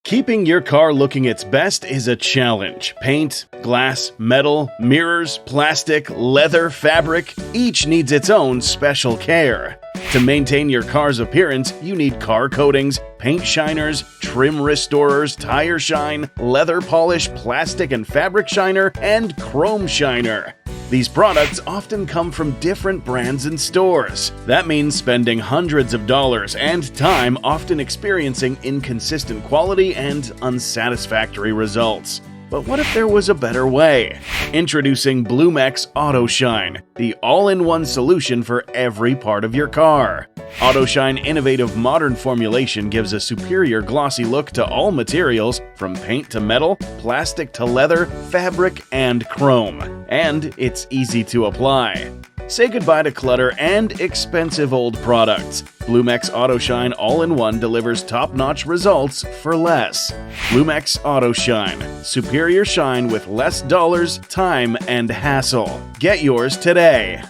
Keeping your car looking its best is a challenge. Paint, glass, metal, mirrors, plastic, leather, fabric, each needs its own special care. To maintain your car's appearance, you need car coatings, paint shiners, trim restorers, tire shine, leather polish, plastic and fabric shiner, and chrome shiner. These products often come from different brands and stores. That means spending hundreds of dollars and time often experiencing inconsistent quality and unsatisfactory results. But what if there was a better way? Introducing BloomX Auto Shine, the all-in-one solution for every part of your car. Auto Shine innovative modern formulation gives a superior glossy look to all materials, from paint to metal, plastic to leather, fabric, and chrome. And it's easy to apply. Say goodbye to clutter and expensive old products. BloomX Auto Shine All-in-One delivers top-notch results for less. BloomX Auto Shine. Superior shine with less dollars, time, and hassle. Get yours today.